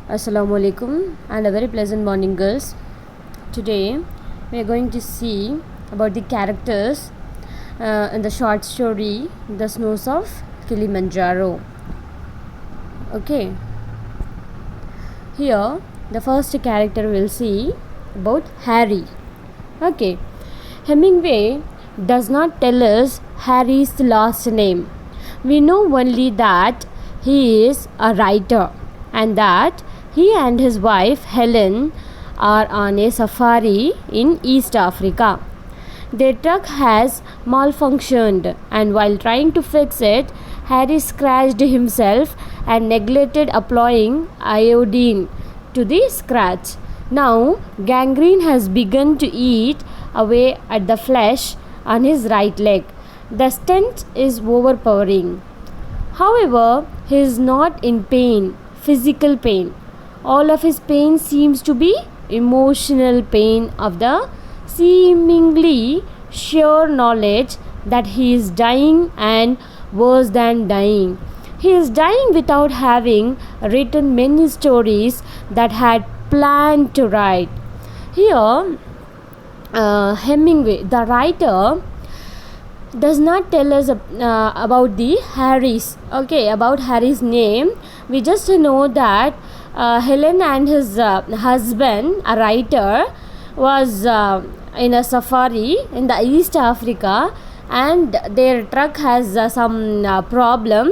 Assalamu alaikum and a very pleasant morning, girls. Today we are going to see about the characters in the short story The Snows of Kilimanjaro. Okay, here the first character we'll see about Harry. Okay, Hemingway does not tell us Harry's last name. We know only that he is a writer and that he and his wife Helen are on a safari in East Africa. Their truck has malfunctioned, and while trying to fix it, Harry scratched himself and neglected applying iodine to the scratch. Now, gangrene has begun to eat away at the flesh on his right leg. The stench is overpowering. However, he is not in pain, physical pain. All of his pain seems to be emotional pain of the seemingly sure knowledge that he is dying and worse than dying. He is dying without having written many stories that had planned to write. Here, Hemingway, the writer, does not tell us about the Harry's. Okay, about Harry's name. We just know that Helen and his husband, a writer, was in a safari in the East Africa, and their truck has some problem.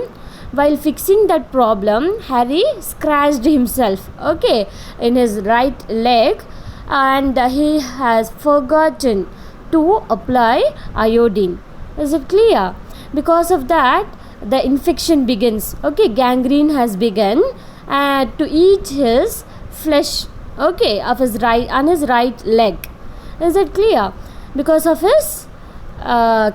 While fixing that problem, Harry scratched himself, okay, in his right leg, and he has forgotten to apply iodine. Is it clear? Because of that, the infection begins. Okay, gangrene has begun to eat his flesh. Okay, of his right leg. Is it clear? Because of his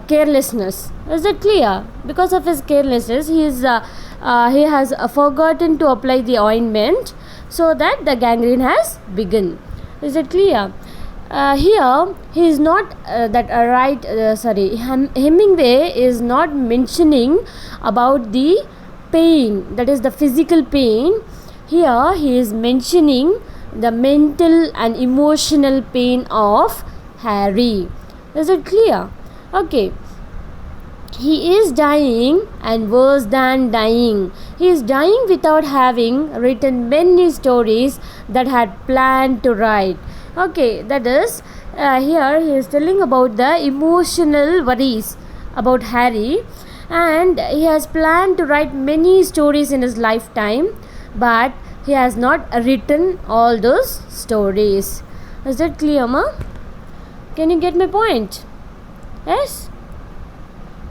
carelessness. Is it clear? Because of his carelessness, he has forgotten to apply the ointment, so that the gangrene has begun. Is it clear? Here he is not Hemingway is not mentioning about the pain, that is the physical pain. Here he is mentioning the mental and emotional pain of Harry. Is it clear? Okay, he is dying and worse than dying. He is dying without having written many stories that had planned to write. Okay, that is here he is telling about the emotional worries about Harry, and he has planned to write many stories in his lifetime, but he has not written all those stories. Is that clear, ma? Can you get my point? Yes?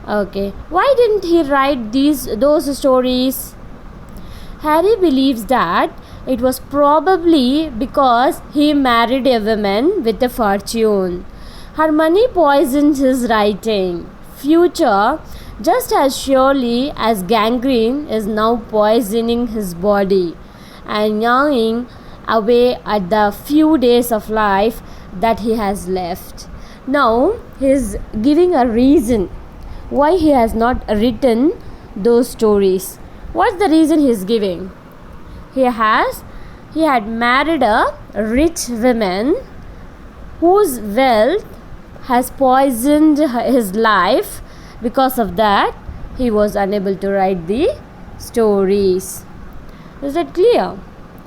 Okay. Why didn't he write those stories? Harry believes that it was probably because he married a woman with a fortune. Her money poisoned his writing future just as surely as gangrene is now poisoning his body and gnawing away at the few days of life that he has left. Now he is giving a reason why he has not written those stories. What's the reason he is giving? He had married a rich woman whose wealth has poisoned his life. Because of that, he was unable to write the stories. Is that clear?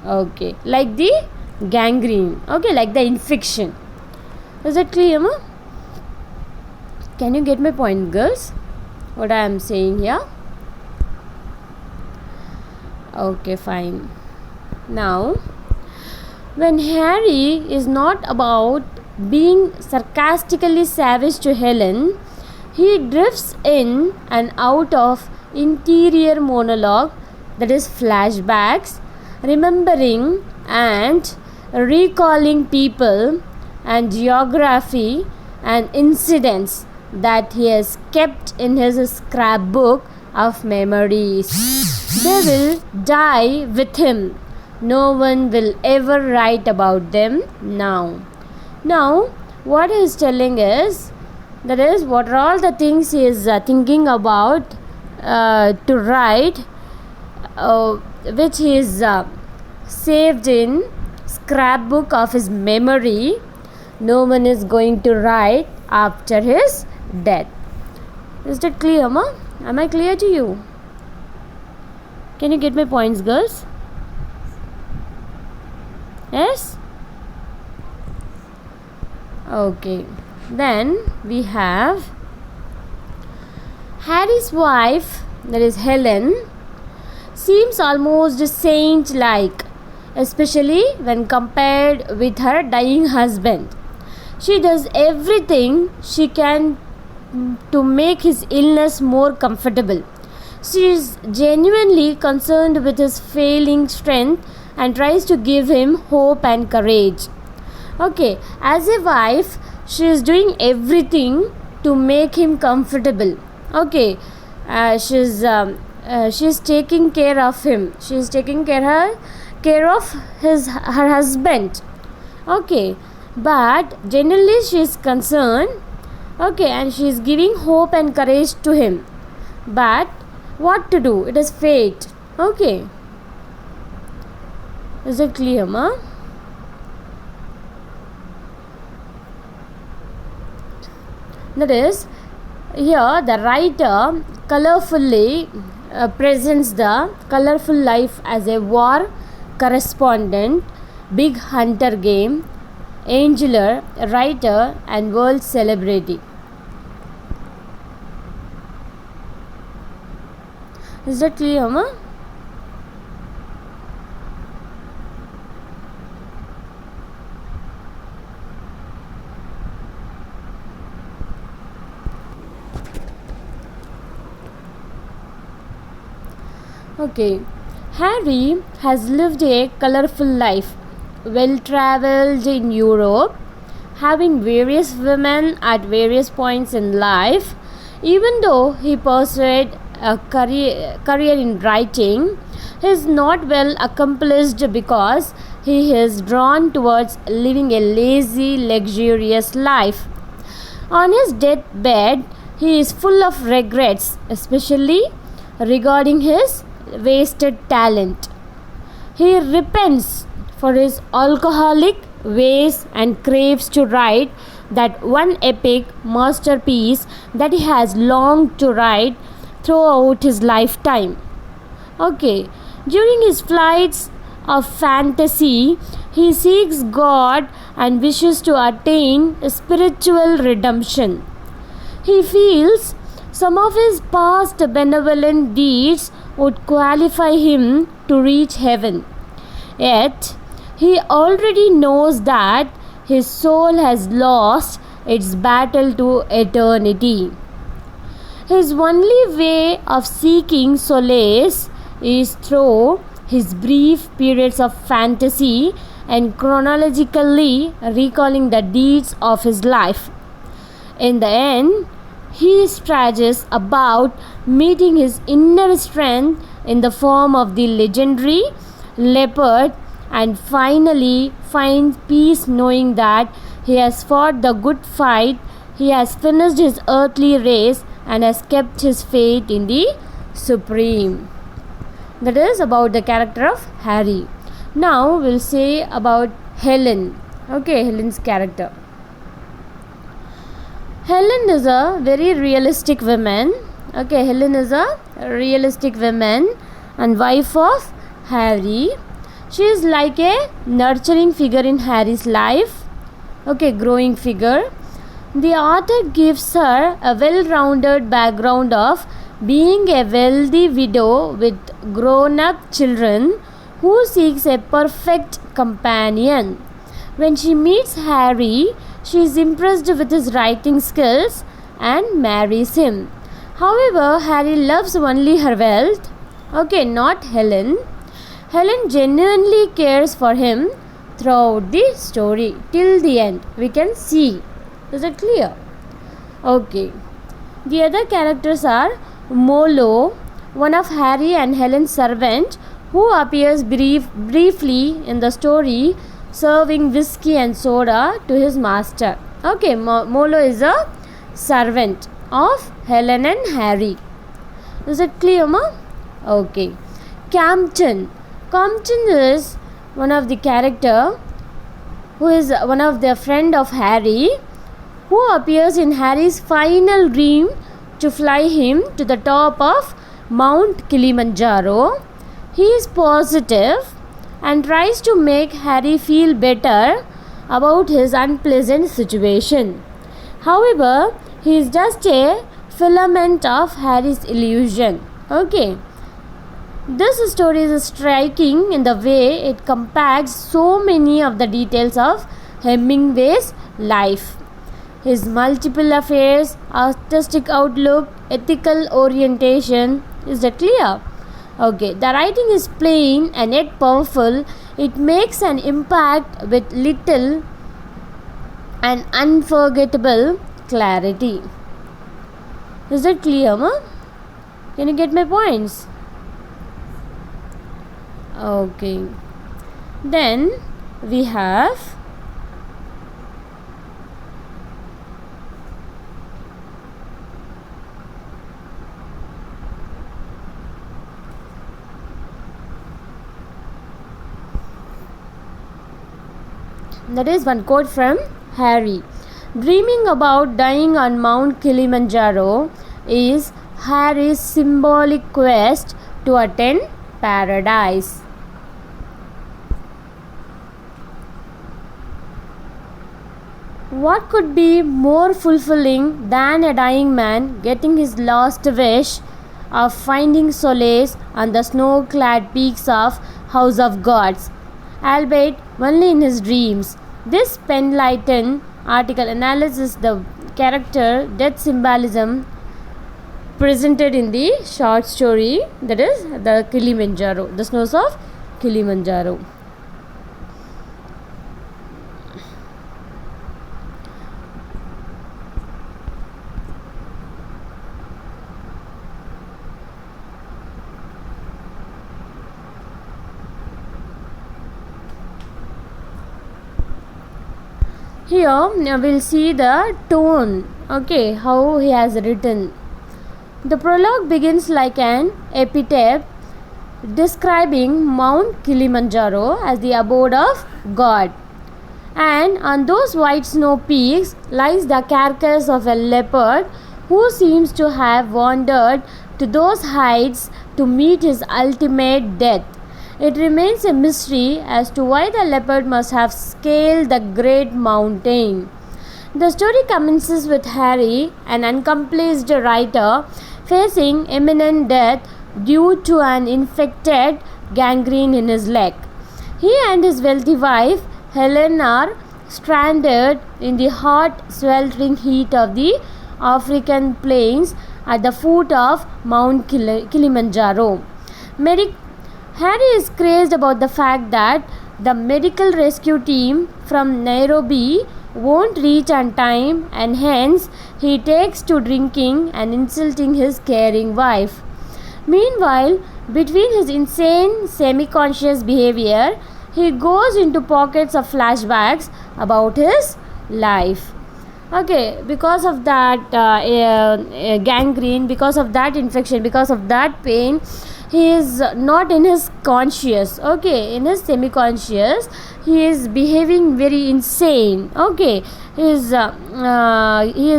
Okay, like the gangrene. Okay, like the infection. Is that clear, ma? Can you get my point, girls? What I am saying here? Okay, fine. Now, when Harry is not about being sarcastically savage to Helen, he drifts in and out of interior monologue, that is flashbacks, remembering and recalling people and geography and incidents that he has kept in his scrapbook of memories. They will die with him. No one will ever write about them now. Now, what he is telling is, that is, what are all the things he is thinking about to write, which he is saved in scrapbook of his memory. No one is going to write after his death. Is that clear, ma? Am I clear to you? Can you get my points, girls? Yes? Okay. Then we have Harry's wife, that is Helen, seems almost saint-like, especially when compared with her dying husband. She does everything she can to make his illness more comfortable. She is genuinely concerned with his failing strength and tries to give him hope and courage. Okay, as a wife, she is doing everything to make him comfortable. Okay, she's taking care of him. She is taking care of her husband. Okay, but generally she is concerned. Okay, and she is giving hope and courage to him. But what to do? It is fate. Okay, is it clear, ma? That is, here the writer colorfully presents the colorful life as a war correspondent, big hunter game, angeler, writer, and world celebrity. Is that clear, ma? Okay, Harry has lived a colorful life, well traveled in Europe, having various women at various points in life. Even though he pursued a career in writing, he is not well accomplished because he is drawn towards living a lazy, luxurious life. On his deathbed, he is full of regrets, especially regarding his wasted talent. He repents for his alcoholic ways and craves to write that one epic masterpiece that he has longed to write throughout his lifetime. Okay, during his flights of fantasy, he seeks God and wishes to attain spiritual redemption. He feels some of his past benevolent deeds would qualify him to reach heaven. Yet, he already knows that his soul has lost its battle to eternity. His only way of seeking solace is through his brief periods of fantasy and chronologically recalling the deeds of his life. In the end, he strategies about meeting his inner strength in the form of the legendary leopard and finally finds peace knowing that he has fought the good fight, he has finished his earthly race and has kept his faith in the Supreme. That is about the character of Harry. Now we'll say about Helen. Okay, Helen's character. Helen is a very realistic woman. Okay, Helen is a realistic woman and wife of Harry. She is like a nurturing figure in Harry's life. Okay, growing figure. The author gives her a well-rounded background of being a wealthy widow with grown-up children who seeks a perfect companion. When she meets Harry, she is impressed with his writing skills and marries him. However, Harry loves only her wealth. Okay, not Helen. Helen genuinely cares for him throughout the story till the end. We can see. Is it clear? Okay. The other characters are Molo, one of Harry and Helen's servant, who appears briefly in the story serving whiskey and soda to his master. Okay, Molo is a servant of Helen and Harry. Is it clear, ma? Okay. Campton. Campton is one of the character who is one of the friend of Harry, who appears in Harry's final dream to fly him to the top of Mount Kilimanjaro. He is positive and tries to make Harry feel better about his unpleasant situation. However, he is just a filament of Harry's illusion. Okay. This story is striking in the way it compacts so many of the details of Hemingway's life. His multiple affairs, artistic outlook, ethical orientation is that clear? Okay, the writing is plain and yet powerful. It makes an impact with little and unforgettable clarity. Is that clear, ma? Can you get my points? Okay. Then we have that is one quote from Harry. Dreaming about dying on Mount Kilimanjaro is Harry's symbolic quest to attain paradise. What could be more fulfilling than a dying man getting his last wish of finding solace on the snow-clad peaks of House of Gods, albeit only in his dreams? This Penlighten article analyzes the character death symbolism presented in the short story, that is the Kilimanjaro, the snows of Kilimanjaro. Here we'll see the tone, okay, how he has written. The prologue begins like an epitaph describing Mount Kilimanjaro as the abode of God, and on those white snow peaks lies the carcass of a leopard who seems to have wandered to those heights to meet his ultimate death. It remains a mystery as to why the leopard must have scaled the great mountain. The story commences with Harry, an unaccomplished writer, facing imminent death due to an infected gangrene in his leg. He and his wealthy wife, Helen, are stranded in the hot, sweltering heat of the African plains at the foot of Mount Kilimanjaro. Harry is crazed about the fact that the medical rescue team from Nairobi won't reach on time, and hence he takes to drinking and insulting his caring wife. Meanwhile, between his insane semi-conscious behavior, he goes into pockets of flashbacks about his life. Okay, because of that gangrene, because of that infection, because of that pain, he is not in his conscious, okay, in his semi-conscious he is behaving very insane, okay, he is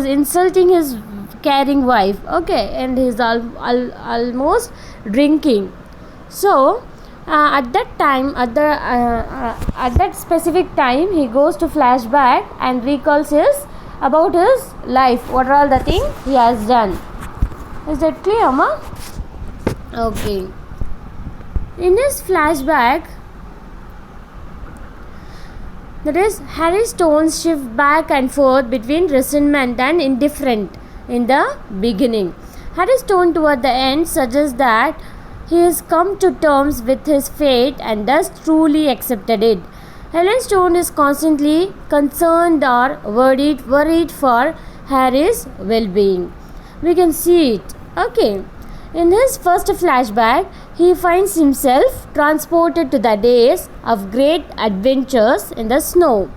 insulting his caring wife, okay, and he is almost drinking. So at that time, at that specific time, he goes to flashback and recalls about his life, what are all the things he has done. Is that clear, ma? Okay. In his flashback, that is, Harry's tones shift back and forth between resentment and indifferent in the beginning. Harry's tone toward the end suggests that he has come to terms with his fate and thus truly accepted it. Helen's tone is constantly concerned or worried for Harry's well-being. We can see it. Okay. In his first flashback, he finds himself transported to the days of great adventures in the snow.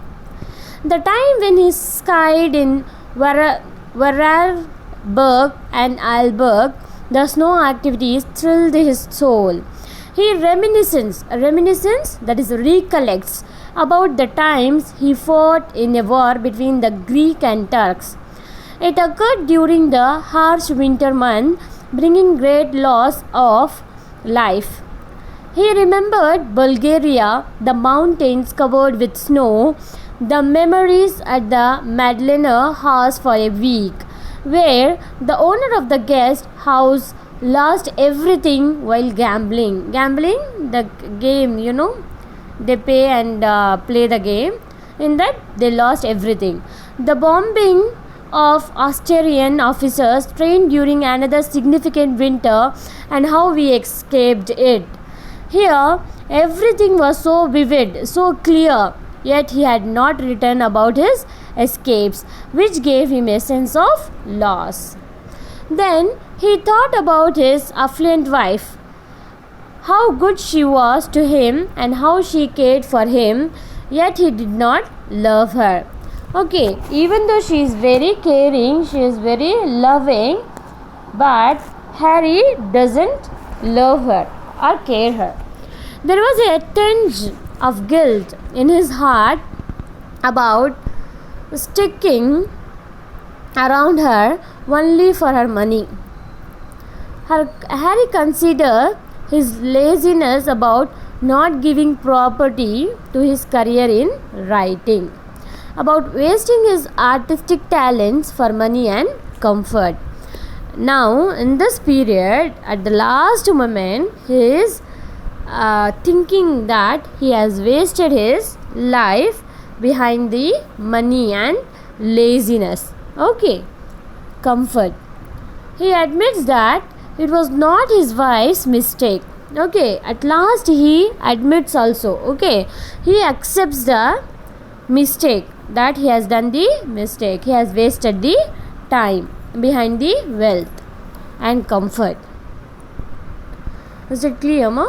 The time when he skied in Vorarlberg and Arlberg, the snow activities thrilled his soul. He reminiscence, that is recollects about the times he fought in a war between the Greek and Turks. It occurred during the harsh winter month, bringing great loss of life. He remembered Bulgaria, the mountains covered with snow, the memories at the Madlener house for a week, where the owner of the guest house lost everything while gambling. Gambling, the game, they pay and play the game. In that, they lost everything. The bombing of Austrian officers trained during another significant winter and how we escaped it. Here, everything was so vivid, so clear, yet he had not written about his escapes, which gave him a sense of loss. Then he thought about his affluent wife, how good she was to him and how she cared for him, yet he did not love her. Okay, even though she is very caring, she is very loving, but Harry doesn't love her or care her. There was a tinge of guilt in his heart about sticking around her only for her money. Harry considered his laziness about not giving property to his career in writing, about wasting his artistic talents for money and comfort. Now, in this period, at the last moment, he is thinking that he has wasted his life behind the money and laziness. Okay, comfort. He admits that it was not his wife's mistake. Okay, at last he admits also. Okay, he accepts the mistake, that he has done the mistake. He has wasted the time behind the wealth and comfort. Is it clear, ma?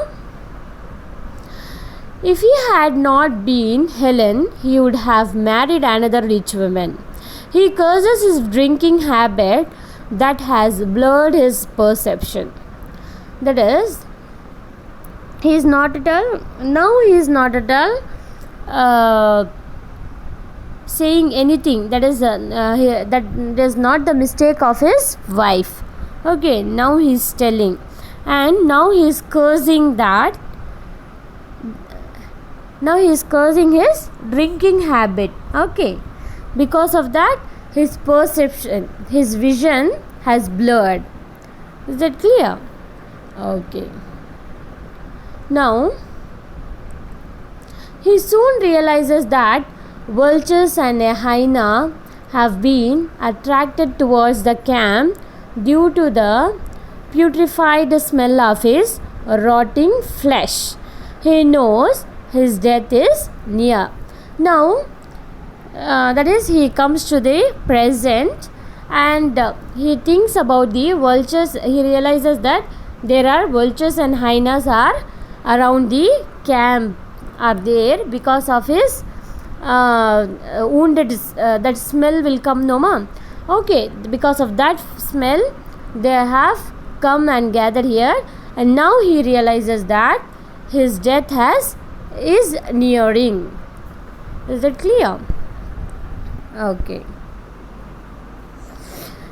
If he had not been Helen, he would have married another rich woman. He curses his drinking habit that has blurred his perception. That is, he is not at all saying anything. That is not the mistake of his wife. Okay, now he is telling, and now he is cursing that. Now he is cursing his drinking habit. Okay, because of that, his perception, his vision has blurred. Is that clear? Okay. Now, he soon realizes that vultures and a hyena have been attracted towards the camp due to the putrefied smell of his rotting flesh. He knows his death is near. Now, that is, he comes to the present and he thinks about the vultures. He realizes that there are vultures and hyenas are around the camp, are there because of his wounded. That smell will come, no ma. Okay, because of that smell they have come and gathered here, and now he realizes that his death is nearing. Is that clear? Okay.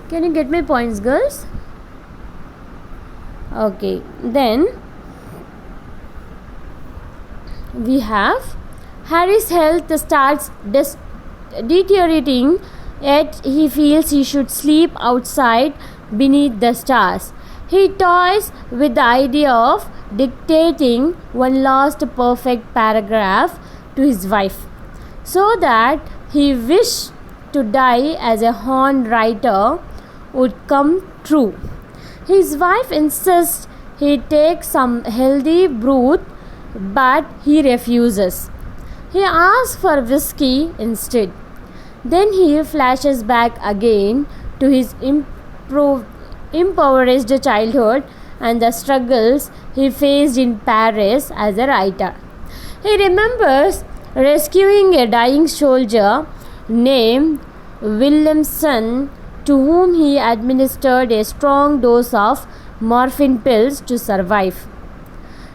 Can you get my points, girls? Okay. Then we have Harry's health starts deteriorating, yet he feels he should sleep outside beneath the stars. He toys with the idea of dictating one last perfect paragraph to his wife, so that he wished to die as a horned writer would come true. His wife insists he take some healthy broth, but he refuses. He asks for whiskey instead. Then he flashes back again to his impoverished childhood and the struggles he faced in Paris as a writer. He remembers rescuing a dying soldier named Williamson, to whom he administered a strong dose of morphine pills to survive.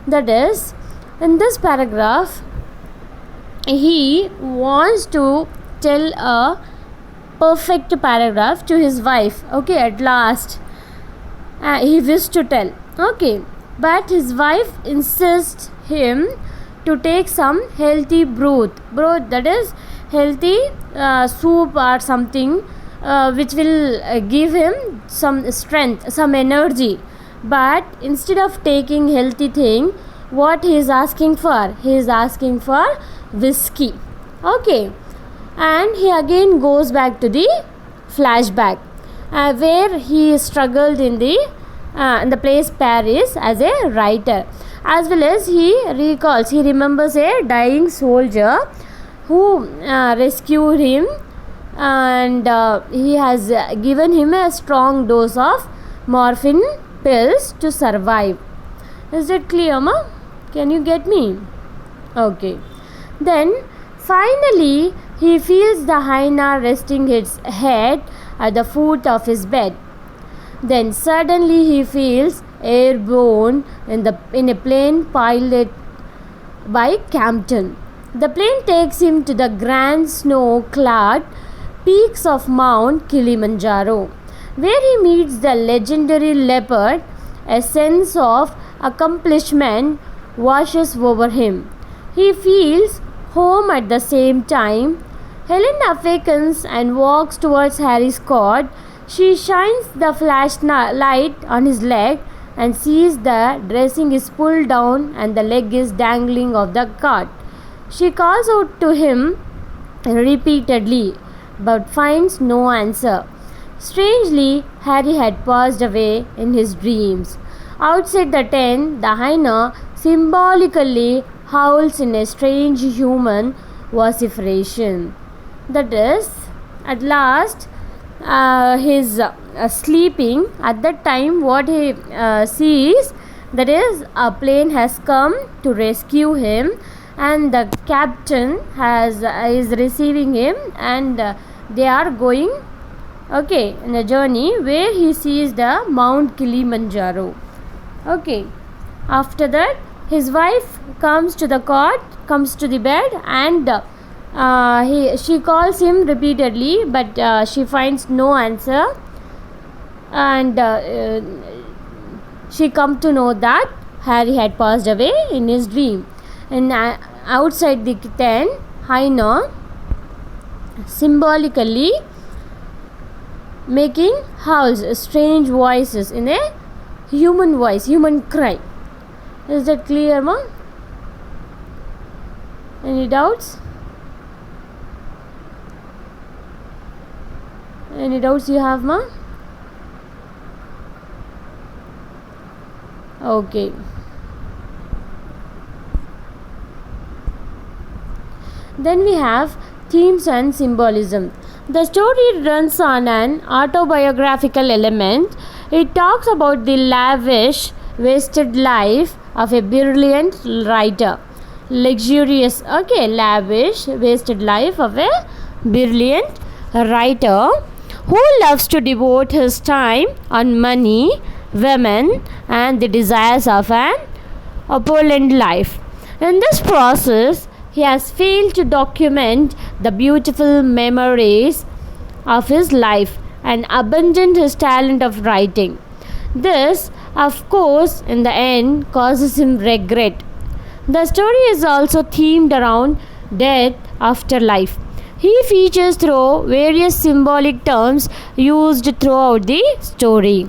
That is, in this paragraph, he wants to tell a perfect paragraph to his wife. Okay, at last he wished to tell. Okay, but his wife insists him to take some healthy broth, that is healthy soup or something, which will give him some strength, some energy. But instead of taking healthy thing, what he is asking for? He is asking for whiskey. Okay, and he again goes back to the flashback, where he struggled in the place Paris as a writer, as well as he remembers a dying soldier who rescued him, and he has given him a strong dose of morphine pills to survive. Is it clear, ma? Can you get me? Okay. Then finally he feels the hyena resting its head at the foot of his bed. Then suddenly he feels airborne in a plane piloted by Campton. The plane takes him to the grand snow-clad peaks of Mount Kilimanjaro, where he meets the legendary leopard. A sense of accomplishment washes over him. He feels home at the same time. Helen awakens and walks towards Harry's cot. She shines the flashlight on his leg and sees the dressing is pulled down and the leg is dangling off the cot. She calls out to him repeatedly but finds no answer. Strangely, Harry had passed away in his dreams. Outside the tent, the hyena symbolically howls in a strange human vociferation. That is, at last, he's sleeping. At that time, what he sees, that is, a plane has come to rescue him, and the captain is receiving him, and they are going, okay, in a journey where he sees the Mount Kilimanjaro. Okay, after that his wife comes to the cot, comes to the bed, and she calls him repeatedly, but she finds no answer, and she come to know that Harry had passed away in his dream. And outside the tent, hyena symbolically making howls, strange voices in a human voice, human cry. Is that clear, ma? Any doubts? Any doubts you have, ma? Okay. Then we have themes and symbolism. The story runs on an autobiographical element. It talks about the lavish, wasted life of a brilliant writer. Lavish, wasted life of a brilliant writer who loves to devote his time on money, women, and the desires of an opulent life. In this process, he has failed to document the beautiful memories of his life and abandoned his talent of writing. This, of course, in the end causes him regret. The story is also themed around death after life. He features through various symbolic terms used throughout the story.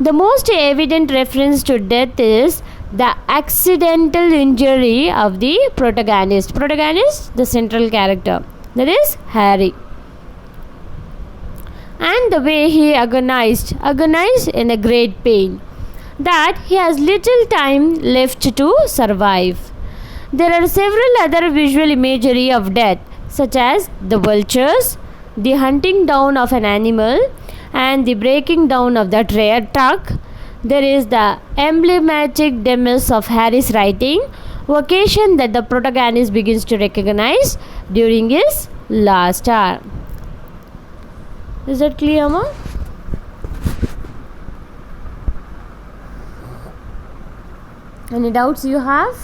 The most evident reference to death is the accidental injury of the protagonist. Protagonist, the central character, that is Harry. And the way he agonized in a great pain, that he has little time left to survive. There are several other visual imagery of death, such as the vultures, the hunting down of an animal, and the breaking down of the truck. There is the emblematic demise of Harry's writing vocation that the protagonist begins to recognize during his last hour. Is that clear, ma? Any doubts you have?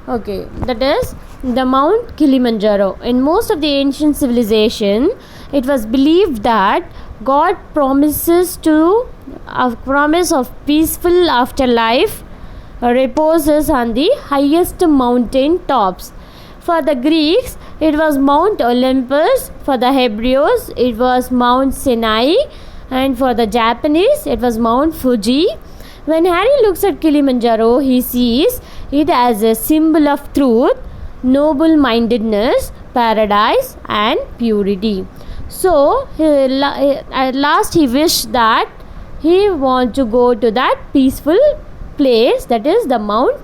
Okay, that is the Mount Kilimanjaro. In most of the ancient civilization, it was believed that God promises to a promise of peaceful afterlife reposes on the highest mountain tops. For the Greeks, it was Mount Olympus. For the Hebrews, it was Mount Sinai. And for the Japanese, it was Mount Fuji. When Harry looks at Kilimanjaro, he sees it as a symbol of truth, noble mindedness, paradise, and purity. So, at last, he wished that he wants to go to that peaceful place, that is the Mount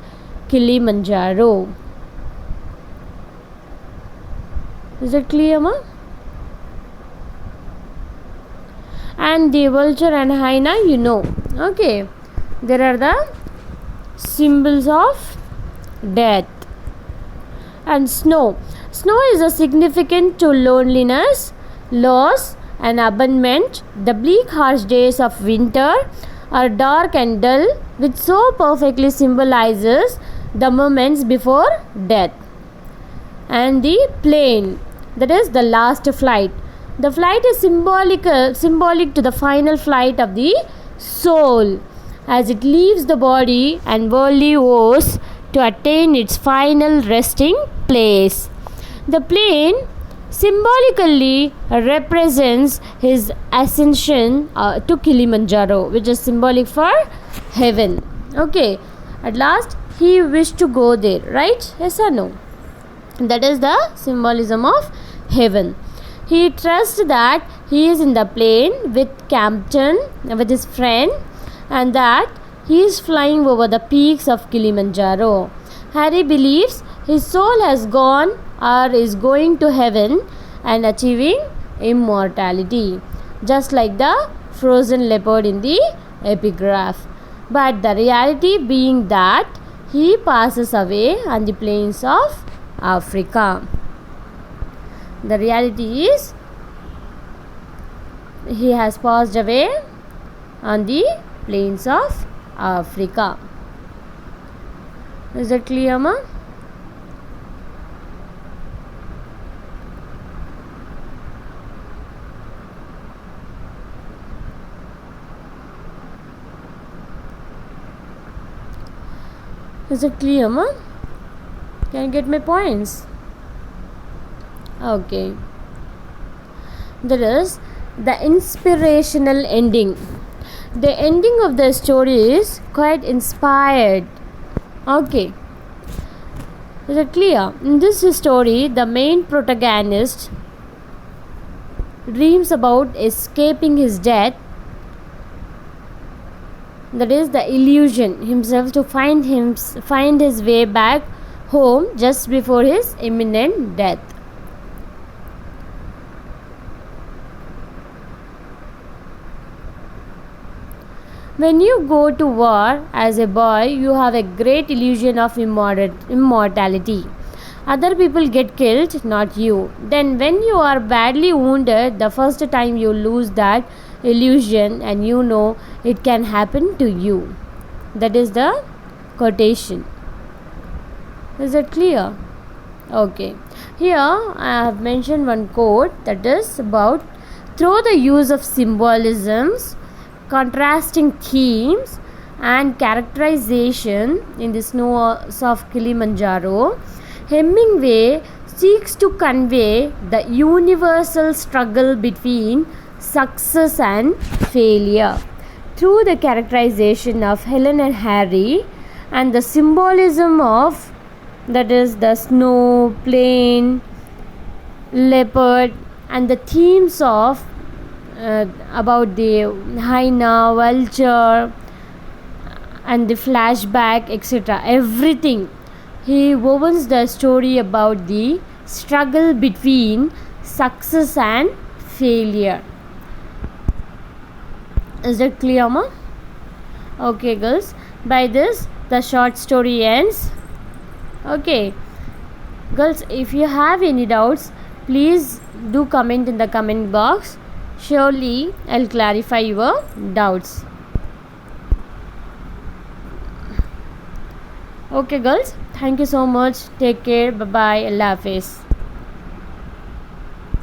Kilimanjaro. Is it clear, ma? And the vulture and hyena, you know. Okay, there are the symbols of death. And snow is a significant to loneliness, loss, and abandonment. The bleak harsh days of winter are dark and dull, which so perfectly symbolizes the moments before death. And the plane, that is the last flight. The flight is symbolic to the final flight of the soul as it leaves the body and worldly woes to attain its final resting place. The plane symbolically represents his ascension to Kilimanjaro, which is symbolic for heaven. Okay, at last he wished to go there, right? Yes or no? That is the symbolism of heaven. He trusts that he is in the plane with Captain, with his friend, and that he is flying over the peaks of Kilimanjaro. Harry believes his soul has gone or is going to heaven and achieving immortality, just like the frozen leopard in the epigraph. But the reality being that he passes away on the plains of Africa. The reality is he has passed away on the plains of Africa. Is that clear, ma? Is it clear, ma? Can you get my points? Okay. There is the inspirational ending. The ending of the story is quite inspired. Okay. Is it clear? In this story, the main protagonist dreams about escaping his death. That is the illusion himself to find his way back home just before his imminent death. When you go to war as a boy, you have a great illusion of immortality. Other people get killed, not you. Then, when you are badly wounded, the first time you lose that illusion and you know it can happen to you. That is the quotation. Is it clear? Okay. Here I have mentioned one quote that is about through the use of symbolisms, contrasting themes, and characterization in the snows of Kilimanjaro, Hemingway seeks to convey the universal struggle between success and failure through the characterization of Helen and Harry and the symbolism of, that is, the snow, plane, leopard, and the themes of about the hyena, vulture, and the flashback, etc. Everything. He wovens the story about the struggle between success and failure. Is that clear, ma? Okay, girls. By this, the short story ends. Okay. Girls, if you have any doubts, please do comment in the comment box. Surely I'll clarify your doubts. Okay girls, thank you so much. Take care. Bye bye. Allah Hafiz.